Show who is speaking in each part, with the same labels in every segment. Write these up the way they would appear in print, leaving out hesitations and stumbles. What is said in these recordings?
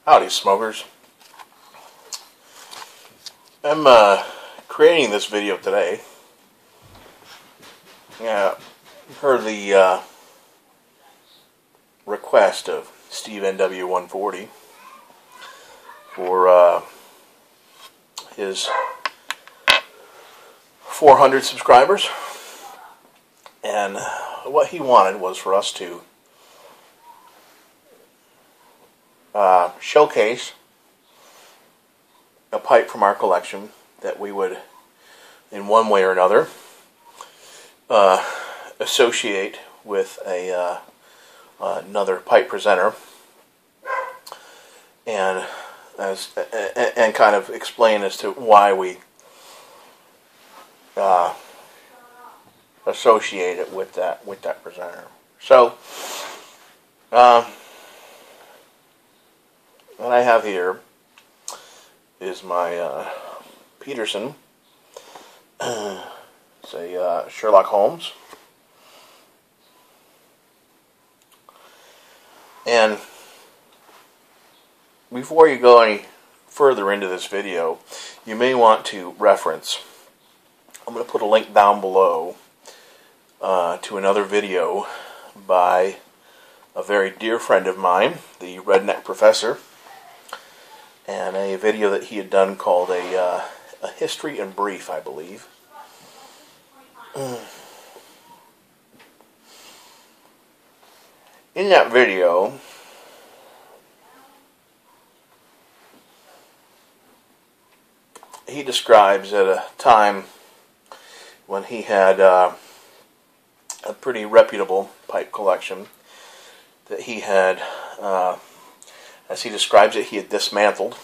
Speaker 1: Howdy, smokers. I'm creating this video today. Per the request of Steve NW140 for his 400 subscribers, and what he wanted was for us to showcase a pipe from our collection that we would, in one way or another, associate with another pipe presenter, and kind of explain as to why we associate it with that presenter. So, what I have here is my Peterson. It's a Sherlock Holmes. And before you go any further into this video, you may want to reference, I'm going to put a link down below to another video by a very dear friend of mine, the Redneck Professor, and a video that he had done called a History in Brief, I believe. In that video, he describes at a time when he had a pretty reputable pipe collection that he had, as he describes it, he had dismantled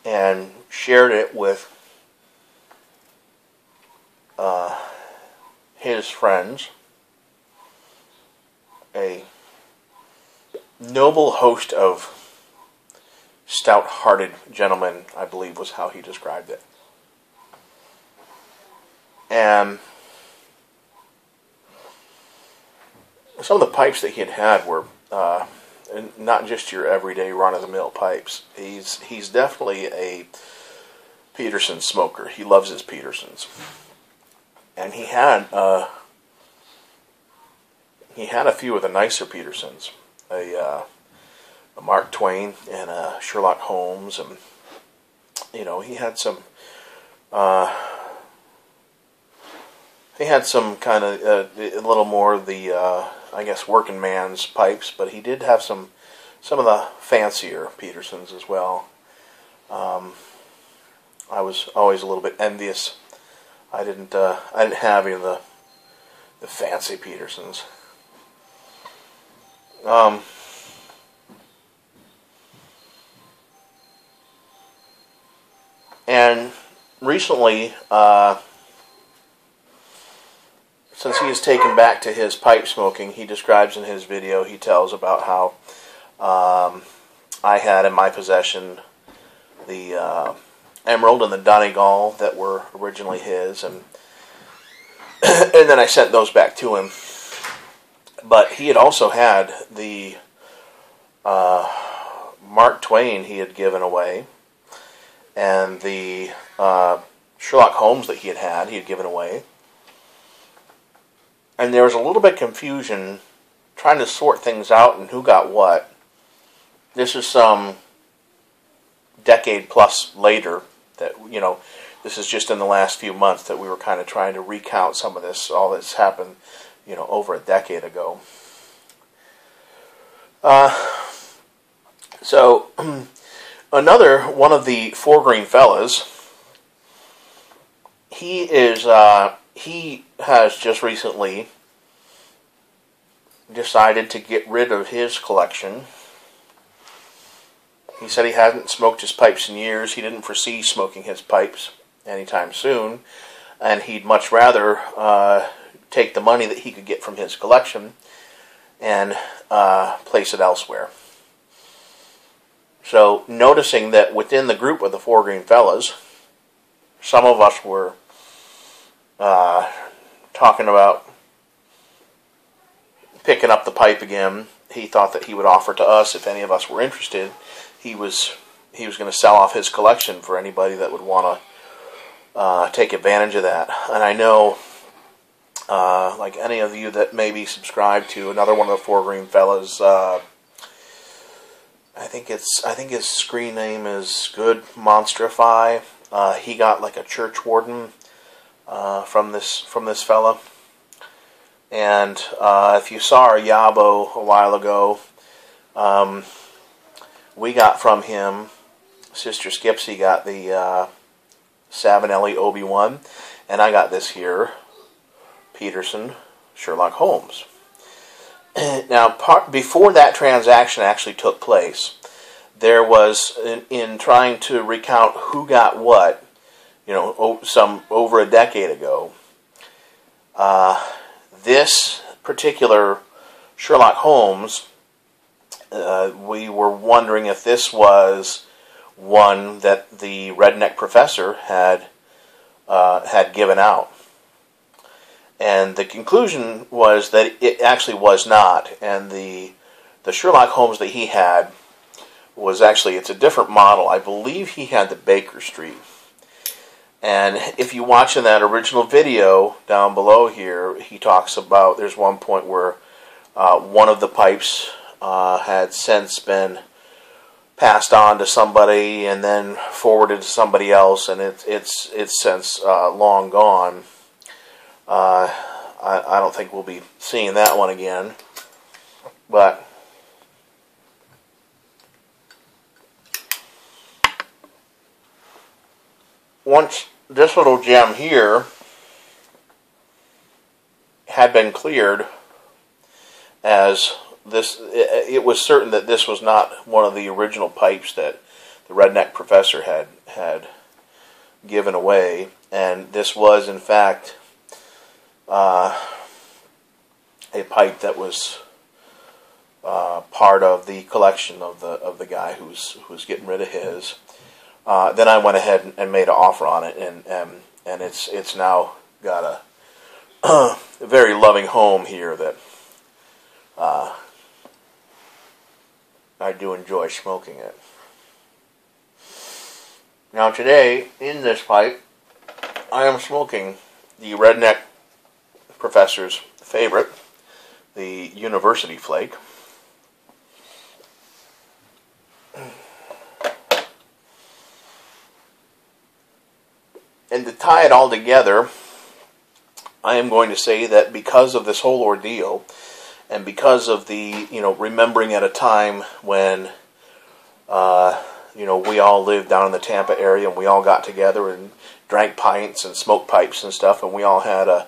Speaker 1: and shared it with his friends, a noble host of stout-hearted gentlemen, I believe was how he described it. And some of the pipes that he had were not just your everyday run-of-the-mill pipes. He's definitely a Peterson smoker. He loves his Petersons, and he had a few of the nicer Petersons, a Mark Twain and a Sherlock Holmes, and he had some kind of a little more of the I guess working man's pipes, but he did have some of the fancier Petersons as well. I was always a little bit envious. I didn't have any of the fancy Petersons. And recently, since he has taken back to his pipe smoking, he describes in his video, he tells about how I had in my possession the Emerald and the Donegal that were originally his, and then I sent those back to him. But he had also had the Mark Twain he had given away, and the Sherlock Holmes that he had given away. And there was a little bit of confusion trying to sort things out and who got what. This is some decade plus later that, this is just in the last few months that we were kind of trying to recount some of this, all that's happened, over a decade ago. So, another one of the Four Green fellas, he has just recently decided to get rid of his collection. He said he hadn't smoked his pipes in years. He didn't foresee smoking his pipes anytime soon, and he'd much rather take the money that he could get from his collection and place it elsewhere. So, noticing that within the group of the Four Green fellas, some of us were talking about picking up the pipe again, he thought that he would offer to us if any of us were interested. He was going to sell off his collection for anybody that would want to take advantage of that. And I know, like any of you that may be subscribed to another one of the Four Green Fellas, I think his screen name is Good Monstrify. He got like a church warden from this fella. And if you saw our Yabo a while ago, we got from him, Sister Skipsy got the Savinelli Obi-Wan, and I got this here, Peterson Sherlock Holmes. Now, before that transaction actually took place, there was, in trying to recount who got what, over a decade ago, this particular Sherlock Holmes, we were wondering if this was one that the Redneck Professor had given out. And the conclusion was that it actually was not. And the Sherlock Holmes that he had was actually, it's a different model. I believe he had the Baker Street. And if you watch in that original video down below here, he talks about, there's one point where one of the pipes had since been passed on to somebody and then forwarded to somebody else, and it's since long gone. I don't think we'll be seeing that one again. But once this little gem here had been cleared, as this, it was certain that this was not one of the original pipes that the Redneck Professor had given away, and this was in fact a pipe that was part of the collection of the guy who was getting rid of his. Then I went ahead and made an offer on it, and it's now got a very loving home here that I do enjoy smoking it. Now today, in this pipe, I am smoking the Redneck Professor's favorite, the University Flake. And to tie it all together, I am going to say that because of this whole ordeal, and because of the, remembering at a time when, we all lived down in the Tampa area, and we all got together and drank pints and smoked pipes and stuff, and we all had a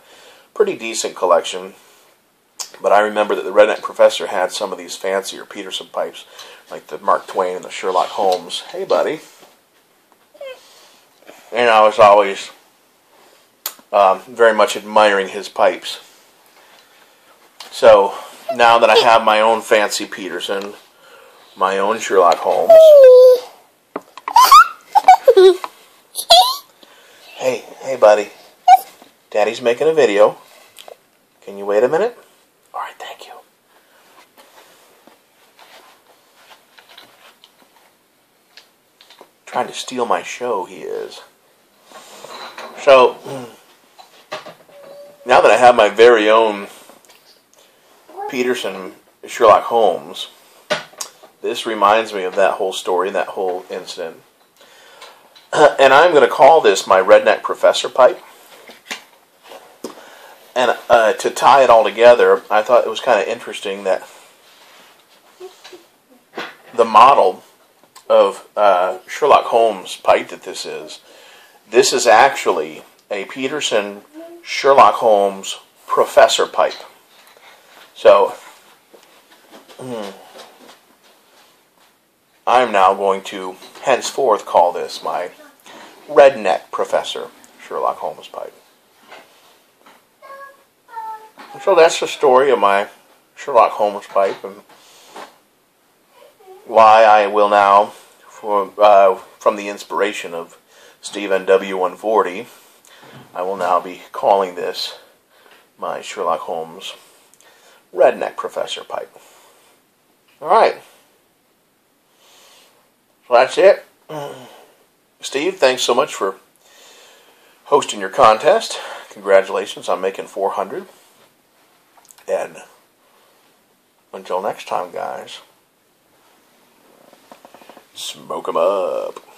Speaker 1: pretty decent collection. But I remember that the Redneck Professor had some of these fancier Peterson pipes, like the Mark Twain and the Sherlock Holmes. Hey, buddy. And I was always very much admiring his pipes. So, now that I have my own fancy Peterson, my own Sherlock Holmes. Hey, buddy. Daddy's making a video. Can you wait a minute? All right, thank you. Trying to steal my show, he is. So, now that I have my very own Peterson Sherlock Holmes, this reminds me of that whole story, that whole incident. And I'm going to call this my Redneck Professor pipe. And to tie it all together, I thought it was kind of interesting that the model of Sherlock Holmes pipe that this is actually a Peterson Sherlock Holmes Professor pipe. So, I'm now going to henceforth call this my Redneck Professor Sherlock Holmes pipe. So that's the story of my Sherlock Holmes pipe, and why I will now, from the inspiration of Steve NW140, I will now be calling this my Sherlock Holmes Redneck Professor pipe. Alright. So that's it. Steve, thanks so much for hosting your contest. Congratulations on making 400. And until next time, guys, smoke 'em up.